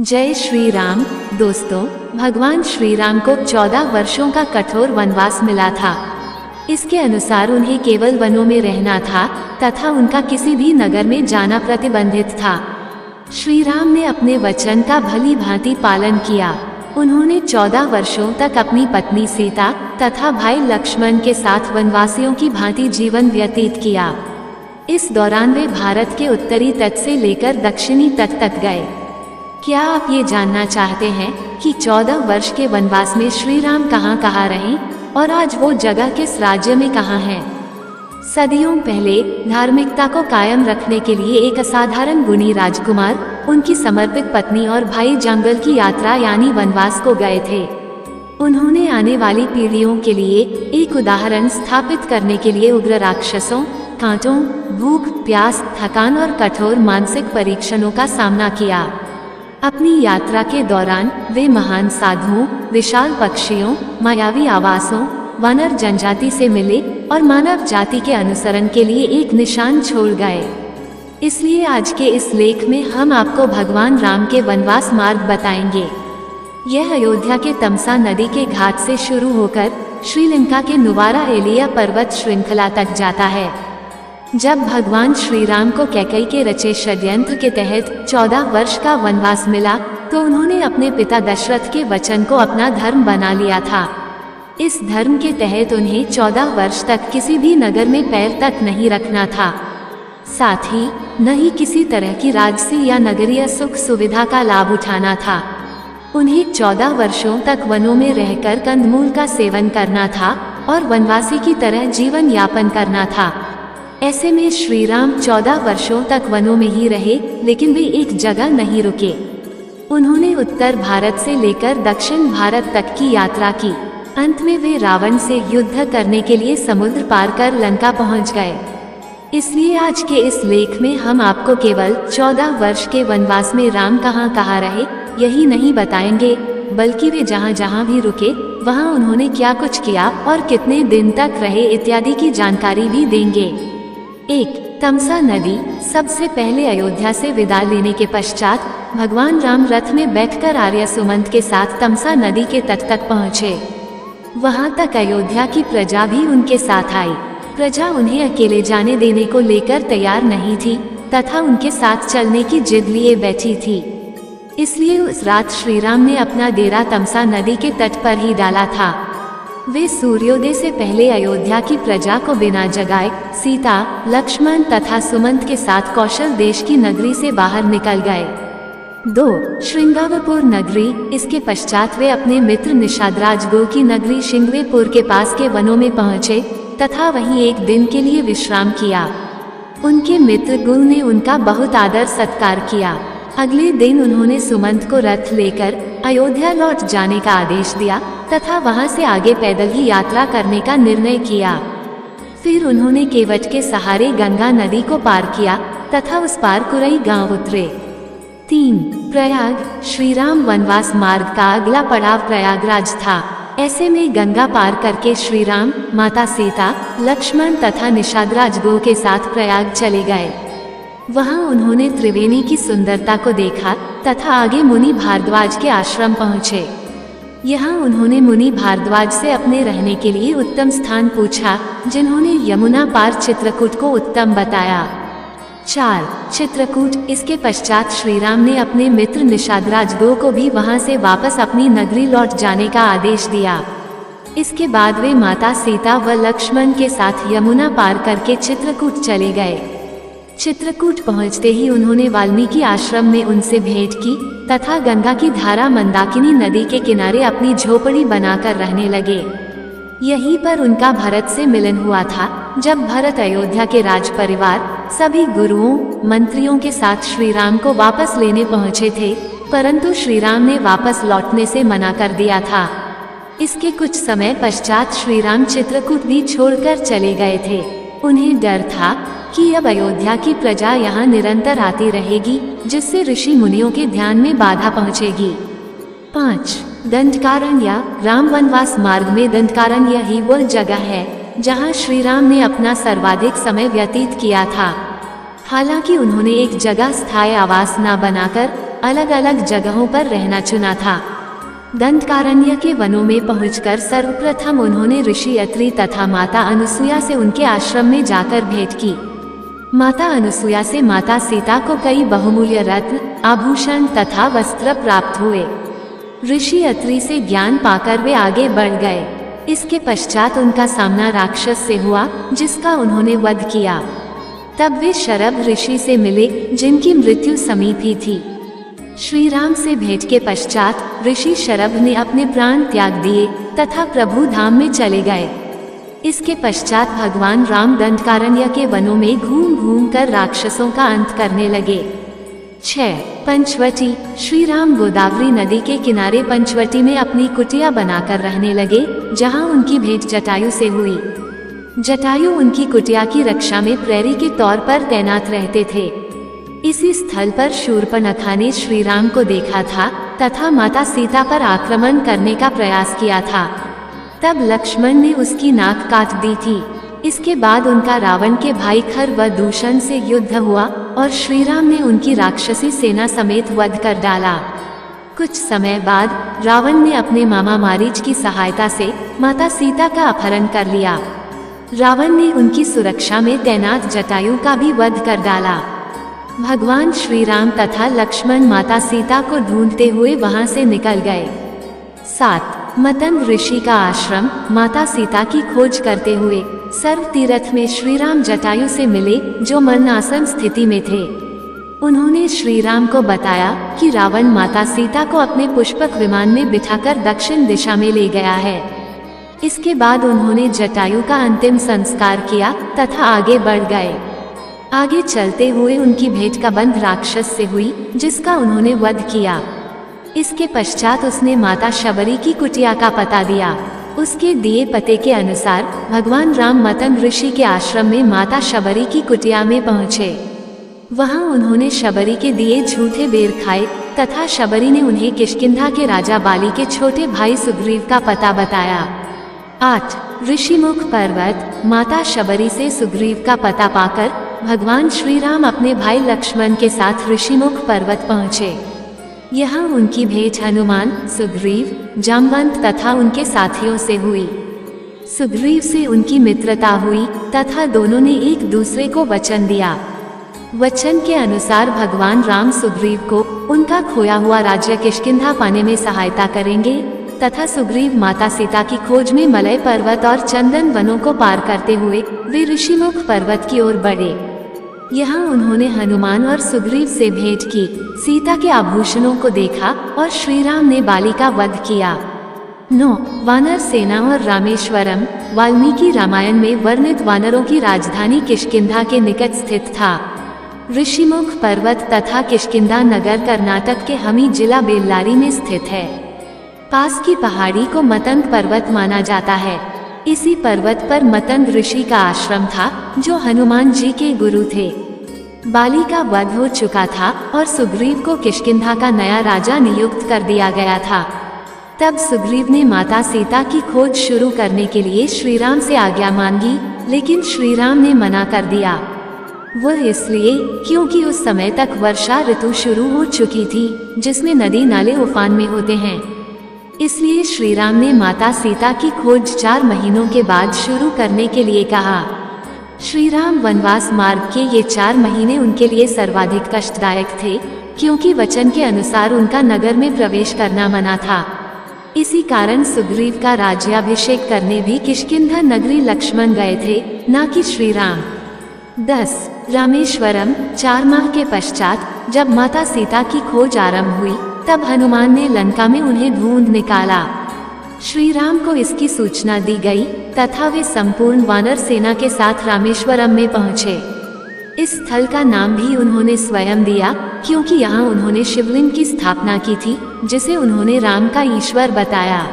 जय श्री राम। दोस्तों, भगवान श्री राम को 14 वर्षों का कठोर वनवास मिला था। इसके अनुसार उन्हें केवल वनों में रहना था तथा उनका किसी भी नगर में जाना प्रतिबंधित था। श्री राम ने अपने वचन का भली भांति पालन किया। उन्होंने 14 वर्षों तक अपनी पत्नी सीता तथा भाई लक्ष्मण के साथ वनवासियों की भांति जीवन व्यतीत किया। इस दौरान वे भारत के उत्तरी तट से लेकर दक्षिणी तट तक गए। क्या आप ये जानना चाहते हैं कि 14 वर्ष के वनवास में श्री राम कहाँ रहे और आज वो जगह किस राज्य में कहाँ है? सदियों पहले धार्मिकता को कायम रखने के लिए एक असाधारण गुणी राजकुमार, उनकी समर्पित पत्नी और भाई जंगल की यात्रा यानी वनवास को गए थे। उन्होंने आने वाली पीढ़ियों के लिए एक उदाहरण स्थापित करने के लिए उग्र राक्षसों, कांटों, भूख, प्यास, थकान और कठोर मानसिक परीक्षणों का सामना किया। अपनी यात्रा के दौरान वे महान साधुओं, विशाल पक्षियों, मायावी आवासों, वानर जनजाति से मिले और मानव जाति के अनुसरण के लिए एक निशान छोड़ गए। इसलिए आज के इस लेख में हम आपको भगवान राम के वनवास मार्ग बताएंगे। यह अयोध्या के तमसा नदी के घाट से शुरू होकर श्रीलंका के नुवारा एलिया पर्वत श्रृंखला तक जाता है। जब भगवान श्री राम को कैकेयी के रचे षड्यंत्र के तहत 14 वर्ष का वनवास मिला तो उन्होंने अपने पिता दशरथ के वचन को अपना धर्म बना लिया था। इस धर्म के तहत उन्हें 14 वर्ष तक किसी भी नगर में पैर तक नहीं रखना था। साथ ही न ही किसी तरह की राजसी या नगरीय सुख सुविधा का लाभ उठाना था। उन्हें 14 वर्षों तक वनों में रहकर कंदमूल का सेवन करना था और वनवासी की तरह जीवन यापन करना था। ऐसे में श्री राम 14 वर्षों तक वनों में ही रहे, लेकिन वे एक जगह नहीं रुके। उन्होंने उत्तर भारत से लेकर दक्षिण भारत तक की यात्रा की। अंत में वे रावण से युद्ध करने के लिए समुद्र पार कर लंका पहुंच गए। इसलिए आज के इस लेख में हम आपको केवल 14 वर्ष के वनवास में राम कहाँ रहे यही नहीं बताएंगे, बल्कि वे जहाँ जहाँ भी रुके वहाँ उन्होंने क्या कुछ किया और कितने दिन तक रहे इत्यादि की जानकारी भी देंगे। 1. तमसा नदी। सबसे पहले अयोध्या से विदा लेने के पश्चात भगवान राम रथ में बैठकर आर्य सुमंत के साथ तमसा नदी के तट तक पहुँचे। वहाँ तक अयोध्या की प्रजा भी उनके साथ आई। प्रजा उन्हें अकेले जाने देने को लेकर तैयार नहीं थी तथा उनके साथ चलने की जिद लिए बैठी थी। इसलिए उस रात श्री राम ने अपना डेरा तमसा नदी के तट पर ही डाला था। वे सूर्योदय से पहले अयोध्या की प्रजा को बिना जगाए सीता, लक्ष्मण तथा सुमंत के साथ कौशल देश की नगरी से बाहर निकल गए। 2. श्रृंगारपुर नगरी। इसके पश्चात वे अपने मित्र निषादराज गो की नगरी शिंगवेपुर के पास के वनों में पहुंचे तथा वहीं एक दिन के लिए विश्राम किया। उनके मित्र गो ने उनका बहुत आदर सत्कार किया। अगले दिन उन्होंने सुमंत को रथ लेकर अयोध्या लौट जाने का आदेश दिया तथा वहां से आगे पैदल ही यात्रा करने का निर्णय किया। फिर उन्होंने केवट के सहारे गंगा नदी को पार किया तथा उस पार कुरई गांव उतरे। 3. प्रयाग। श्री राम वनवास मार्ग का अगला पड़ाव प्रयागराज था। ऐसे में गंगा पार करके श्री राम माता सीता, लक्ष्मण तथा निषादराज गो के साथ प्रयाग चले गए। वहां उन्होंने त्रिवेणी की सुंदरता को देखा तथा आगे मुनि भारद्वाज के आश्रम पहुँचे। यहाँ उन्होंने मुनि भारद्वाज से अपने रहने के लिए उत्तम स्थान पूछा, जिन्होंने यमुना पार चित्रकूट को उत्तम बताया। 4. चित्रकूट। इसके पश्चात श्री राम ने अपने मित्र निषादराज गो को भी वहां से वापस अपनी नगरी लौट जाने का आदेश दिया। इसके बाद वे माता सीता व लक्ष्मण के साथ यमुना पार करके चित्रकूट चले गए। चित्रकूट पहुंचते ही उन्होंने वाल्मीकि आश्रम में उनसे भेंट की तथा गंगा की धारा मंदाकिनी नदी के किनारे अपनी झोपड़ी बनाकर रहने लगे। यहीं पर उनका भरत से मिलन हुआ था। जब भरत अयोध्या के राज परिवार सभी गुरुओं, मंत्रियों के साथ श्री राम को वापस लेने पहुंचे थे, परंतु श्री राम ने वापस लौटने से मना कर दिया था। इसके कुछ समय पश्चात श्री राम चित्रकूट भी छोड़कर चले गए थे। उन्हें डर था कि अब अयोध्या की प्रजा यहाँ निरंतर आती रहेगी, जिससे ऋषि मुनियों के ध्यान में बाधा पहुँचेगी। 5. दंडकारण्य। राम वनवास मार्ग में दंडकारण्य ही वह जगह है जहाँ श्री राम ने अपना सर्वाधिक समय व्यतीत किया था। हालांकि उन्होंने एक जगह स्थायी आवास न बनाकर अलग अलग जगहों पर रहना चुना था। दंडकारण्य के वनों में पहुंचकर सर्वप्रथम उन्होंने ऋषि अत्रि तथा माता अनुसुया से उनके आश्रम में जाकर भेंट की। माता अनुसुया से माता सीता को कई बहुमूल्य रत्न, आभूषण तथा वस्त्र प्राप्त हुए। ऋषि अत्रि से ज्ञान पाकर वे आगे बढ़ गए। इसके पश्चात उनका सामना राक्षस से हुआ, जिसका उन्होंने वध किया। तब वे शरभ ऋषि से मिले, जिनकी मृत्यु समीप ही थी। श्री राम से भेंट के पश्चात ऋषि शरभ ने अपने प्राण त्याग दिए तथा प्रभु धाम में चले गए। इसके पश्चात भगवान राम दंडकारण्य के वनों में घूम घूम कर राक्षसों का अंत करने लगे। 6. पंचवटी। श्री राम गोदावरी नदी के किनारे पंचवटी में अपनी कुटिया बनाकर रहने लगे, जहां उनकी भेंट जटायु से हुई। जटायु उनकी कुटिया की रक्षा में प्रहरी के तौर पर तैनात रहते थे। इसी स्थल पर शूर्पणखा ने श्री राम को देखा था तथा माता सीता पर आक्रमण करने का प्रयास किया था। तब लक्ष्मण ने उसकी नाक काट दी थी। इसके बाद उनका रावण के भाई खर व दूषण से युद्ध हुआ और श्री राम ने उनकी राक्षसी सेना समेत वध कर डाला। कुछ समय बाद रावण ने अपने मामा मारीच की सहायता से माता सीता का अपहरण कर लिया। रावण ने उनकी सुरक्षा में तैनात जटायु का भी वध कर डाला। भगवान श्री राम तथा लक्ष्मण माता सीता को ढूंढते हुए वहां से निकल गए। 7. मतंग ऋषि का आश्रम। माता सीता की खोज करते हुए सर्व तीर्थ में श्री राम जटायु से मिले, जो मरणासन स्थिति में थे। उन्होंने श्री राम को बताया कि रावण माता सीता को अपने पुष्पक विमान में बिठाकर दक्षिण दिशा में ले गया है। इसके बाद उन्होंने जटायु का अंतिम संस्कार किया तथा आगे बढ़ गए। आगे चलते हुए उनकी भेंट का बंध राक्षस से हुई, जिसका उन्होंने वध किया। इसके पश्चात उसने माता शबरी की कुटिया का पता दिया। उसके दिए पते के अनुसार भगवान राम मतंग ऋषि के आश्रम में माता शबरी की कुटिया में पहुँचे। वहां उन्होंने शबरी के दिए झूठे बेर खाए तथा शबरी ने उन्हें किष्किंधा के राजा बाली के छोटे भाई सुग्रीव का पता बताया। 8. ऋषिमुख पर्वत। माता शबरी से सुग्रीव का पता पाकर भगवान श्री राम अपने भाई लक्ष्मण के साथ ऋषिमुख पर्वत पहुँचे। यहाँ उनकी भेंट हनुमान, सुग्रीव, जामवंत तथा उनके साथियों से हुई। सुग्रीव से उनकी मित्रता हुई तथा दोनों ने एक दूसरे को वचन दिया। वचन के अनुसार भगवान राम सुग्रीव को उनका खोया हुआ राज्य किष्किंधा पाने में सहायता करेंगे तथा सुग्रीव माता सीता की खोज में मलय पर्वत और चंदन वनों को पार करते हुए वे ऋषिमुख पर्वत की ओर बढ़े। यहाँ उन्होंने हनुमान और सुग्रीव से भेंट की, सीता के आभूषणों को देखा और श्री राम ने बाली का वध किया। 9. वानर सेना और रामेश्वरम। वाल्मीकि रामायण में वर्णित वानरों की राजधानी किष्किंधा के निकट स्थित था। ऋषिमुख पर्वत तथा किष्किंधा नगर कर्नाटक के हमी जिला बेल्लारी में स्थित है। पास की पहाड़ी को मतंग पर्वत माना जाता है। इसी पर्वत पर मतंग ऋषि का आश्रम था, जो हनुमान जी के गुरु थे। बाली का वध हो चुका था और सुग्रीव को किष्किंधा का नया राजा नियुक्त कर दिया गया था। तब सुग्रीव ने माता सीता की खोज शुरू करने के लिए श्री राम से आज्ञा मांगी, लेकिन श्री राम ने मना कर दिया। वह इसलिए क्योंकि उस समय तक वर्षा ऋतु शुरू हो चुकी थी, जिसमें नदी नाले उफान में होते हैं। इसलिए श्री राम ने माता सीता की खोज 4 महीनों के बाद शुरू करने के लिए कहा। श्री राम वनवास मार्ग के ये 4 महीने उनके लिए सर्वाधिक कष्टदायक थे, क्योंकि वचन के अनुसार उनका नगर में प्रवेश करना मना था। इसी कारण सुग्रीव का राज्याभिषेक करने भी किष्किंधा नगरी लक्ष्मण गए थे, न कि श्री राम। 10. रामेश्वरम। 4 माह के पश्चात जब माता सीता की खोज आरंभ हुई, तब हनुमान ने लंका में उन्हें ढूंढ निकाला। श्री राम को इसकी सूचना दी गई तथा वे संपूर्ण वानर सेना के साथ रामेश्वरम में पहुँचे। इस स्थल का नाम भी उन्होंने स्वयं दिया, क्योंकि यहाँ उन्होंने शिवलिंग की स्थापना की थी, जिसे उन्होंने राम का ईश्वर बताया।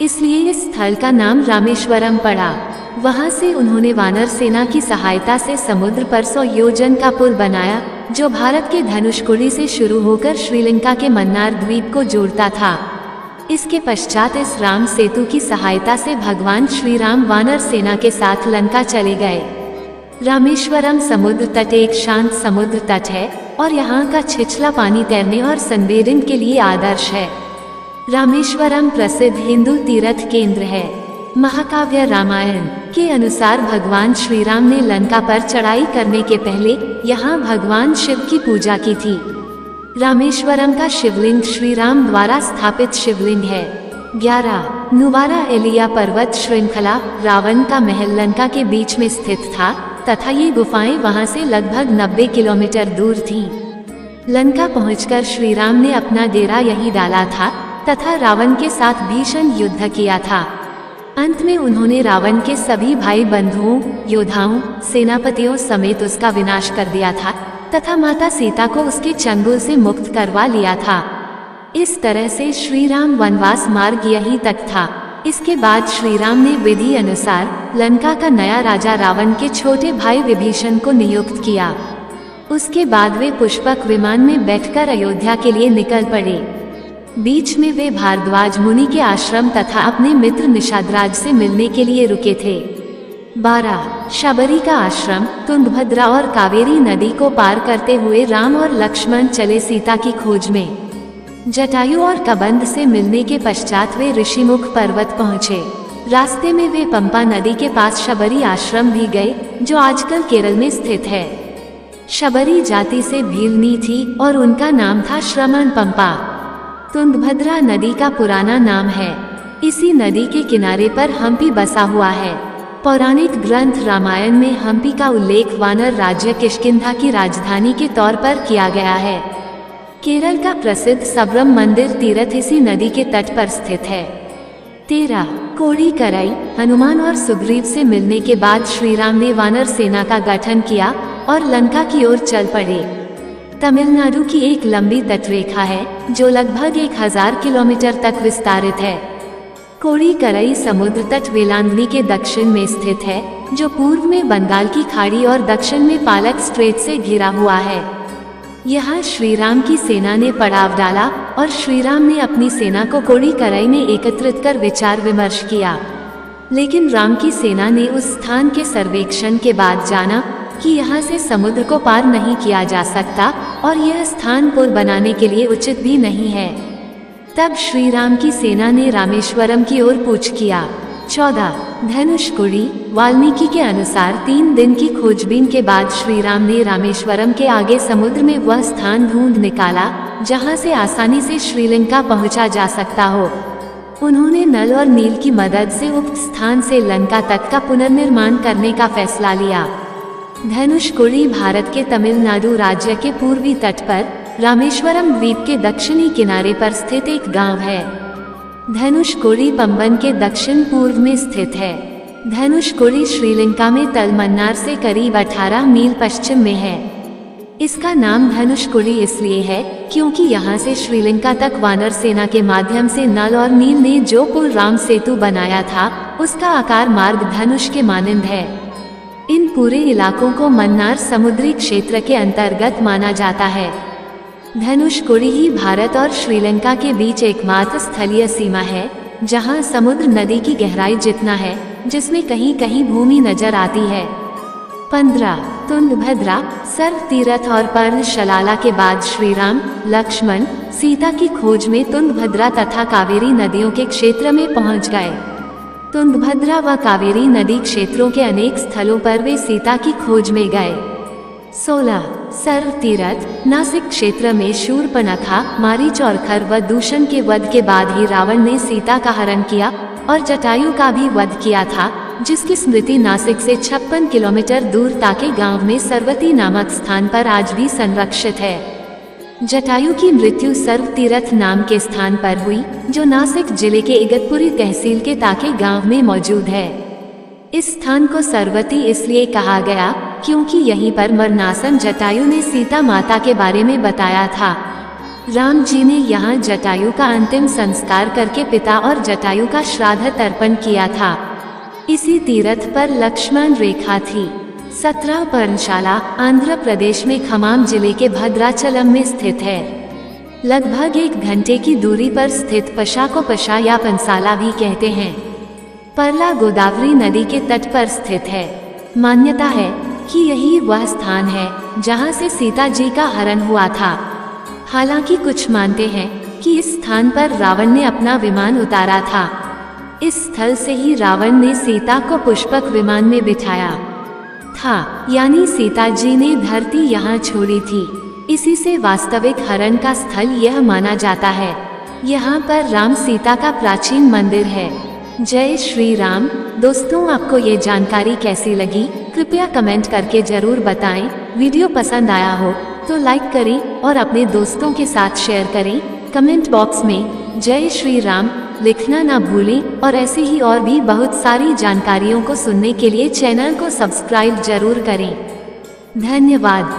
इसलिए इस स्थल का नाम रामेश्वरम पड़ा। वहाँ से उन्होंने वानर सेना की सहायता से समुद्र पर 100 योजन का पुल बनाया, जो भारत के धनुषकोडी से शुरू होकर श्रीलंका के मन्नार द्वीप को जोड़ता था। इसके पश्चात इस राम सेतु की सहायता से भगवान श्री राम वानर सेना के साथ लंका चले गए। रामेश्वरम समुद्र तट एक शांत समुद्र तट है और यहाँ का छिछला पानी तैरने और सनबेरिंग के लिए आदर्श है। रामेश्वरम प्रसिद्ध हिंदू तीर्थ केंद्र है। महाकाव्य रामायण के अनुसार भगवान श्री राम ने लंका पर चढ़ाई करने के पहले यहाँ भगवान शिव की पूजा की थी। रामेश्वरम का शिवलिंग श्री राम द्वारा स्थापित शिवलिंग है। 11 नुवारा एलिया पर्वत श्रृंखला रावण का महल लंका के बीच में स्थित था तथा ये गुफाएं वहां से लगभग 90 किलोमीटर दूर थीं। लंका पहुंचकर श्री राम ने अपना डेरा यहीं डाला था तथा रावण के साथ भीषण युद्ध किया था। अंत में उन्होंने रावण के सभी भाई बंधुओं, योद्धाओं, सेनापतियों समेत उसका विनाश कर दिया था तथा माता सीता को उसके चंगुल से मुक्त करवा लिया था। इस तरह से श्री राम वनवास मार्ग यहीं तक था। इसके बाद श्री राम ने विधि अनुसार लंका का नया राजा रावण के छोटे भाई विभीषण को नियुक्त किया। उसके बाद वे पुष्पक विमान में बैठकर अयोध्या के लिए निकल पड़े। बीच में वे भारद्वाज मुनि के आश्रम तथा अपने मित्र निषादराज से मिलने के लिए रुके थे। 12 शबरी का आश्रम तुंगभद्रा और कावेरी नदी को पार करते हुए राम और लक्ष्मण चले सीता की खोज में। जटायु और कबंध से मिलने के पश्चात वे ऋषिमुख पर्वत पहुँचे। रास्ते में वे पंपा नदी के पास शबरी आश्रम भी गए जो आजकल केरल में स्थित है। शबरी जाति से भीलनी थी और उनका नाम था श्रमण पंपा। तुंगभद्रा नदी का पुराना नाम है। इसी नदी के किनारे पर हम्पी बसा हुआ है। पौराणिक ग्रंथ रामायण में हम्पी का उल्लेख वानर राज्य किष्किंधा की राजधानी के तौर पर किया गया है। केरल का प्रसिद्ध सबरम मंदिर तीर्थ इसी नदी के तट पर स्थित है। 13 कोड़ीकराई हनुमान और सुग्रीव से मिलने के बाद श्री राम ने वानर सेना का गठन किया और लंका की ओर चल पड़े। तमिलनाडु की एक लंबी तटरेखा है जो लगभग 1000 किलोमीटर तक विस्तारित है। कोड़ीकराई समुद्र तट वेलांगनी के दक्षिण में स्थित है जो पूर्व में बंगाल की खाड़ी और दक्षिण में पालक स्ट्रेट से घिरा हुआ है। यहाँ श्री राम की सेना ने पड़ाव डाला और श्री राम ने अपनी सेना को कोड़ीकराई में एकत्रित कर विचार विमर्श किया। लेकिन राम की सेना ने उस स्थान के सर्वेक्षण के बाद जाना कि यहाँ से समुद्र को पार नहीं किया जा सकता और यह स्थान पुल बनाने के लिए उचित भी नहीं है। तब श्री राम की सेना ने रामेश्वरम की ओर कूच किया। 14 धनुषकोडी वाल्मीकि के अनुसार 3 दिन की खोजबीन के बाद श्री राम ने रामेश्वरम के आगे समुद्र में वह स्थान ढूंढ निकाला जहां से आसानी से श्रीलंका पहुंचा जा सकता हो। उन्होंने नल और नील की मदद से उक्त स्थान से लंका तक का पुनर्निर्माण करने का फैसला लिया। धनुषकोडी भारत के तमिलनाडु राज्य के पूर्वी तट पर रामेश्वरम द्वीप के दक्षिणी किनारे पर स्थित एक गांव है। धनुषकोडी पंबन के दक्षिण पूर्व में स्थित है। धनुषकोडी श्रीलंका में तलमन्नार से करीब 18 मील पश्चिम में है। इसका नाम धनुषकोडी इसलिए है क्योंकि यहाँ से श्रीलंका तक वानर सेना के माध्यम से नल और नील ने जो पुल राम सेतु बनाया था उसका आकार मार्ग धनुष के मानंद है। इन पूरे इलाकों को मन्नार समुद्री क्षेत्र के अंतर्गत माना जाता है। धनुषकोडी ही भारत और श्रीलंका के बीच एकमात्र स्थलीय सीमा है जहां समुद्र नदी की गहराई जितना है जिसमें कहीं कहीं भूमि नजर आती है। 15 तुंगभद्रा सर्व तीर्थ और पर्णशाला के बाद श्री राम, लक्ष्मण, सीता की खोज में तुंगभद्रा तथा कावेरी नदियों के क्षेत्र में पहुंच गए। तुंगभद्रा व कावेरी नदी क्षेत्रों के अनेक स्थलों पर वे सीता की खोज में गए। 16 सर्व तीर्थ नासिक क्षेत्र में शूर्पणखा, मारीच और खर व दूषण के वध के बाद ही रावण ने सीता का हरण किया और जटायु का भी वध किया था जिसकी स्मृति नासिक से 56 किलोमीटर दूर ताके गांव में सरवती नामक स्थान पर आज भी संरक्षित है। जटायु की मृत्यु सर्व तीर्थ नाम के स्थान पर हुई जो नासिक जिले के इगतपुरी तहसील के ताके गांव में मौजूद है। इस स्थान को सरवती इसलिए कहा गया क्योंकि यहीं पर मरणासन जटायु ने सीता माता के बारे में बताया था। राम जी ने यहाँ जटायु का अंतिम संस्कार करके पिता और जटायु का श्राद्ध तर्पण किया था। इसी तीर्थ पर लक्ष्मण रेखा थी। 17 पर्णशाला आंध्र प्रदेश में खमाम जिले के भद्राचलम में स्थित है। लगभग 1 घंटे की दूरी पर स्थित पशा को पशा या पंसाला भी कहते हैं। परला गोदावरी नदी के तट पर स्थित है। मान्यता है कि यही वह स्थान है जहां से सीता जी का हरण हुआ था। हालांकि कुछ मानते हैं कि इस स्थान पर रावण ने अपना विमान उतारा था। इस स्थल से ही रावण ने सीता को पुष्पक विमान में बिठाया था, यानी सीता जी ने धरती यहाँ छोड़ी थी। इसी से वास्तविक हरण का स्थल यह माना जाता है। यहाँ पर राम सीता का प्राचीन मंदिर है। जय श्री राम। दोस्तों, आपको ये जानकारी कैसी लगी कृपया कमेंट करके जरूर बताएं। वीडियो पसंद आया हो तो लाइक करें और अपने दोस्तों के साथ शेयर करें। कमेंट बॉक्स में जय श्री राम लिखना ना भूलें और ऐसी ही और भी बहुत सारी जानकारियों को सुनने के लिए चैनल को सब्सक्राइब जरूर करें। धन्यवाद।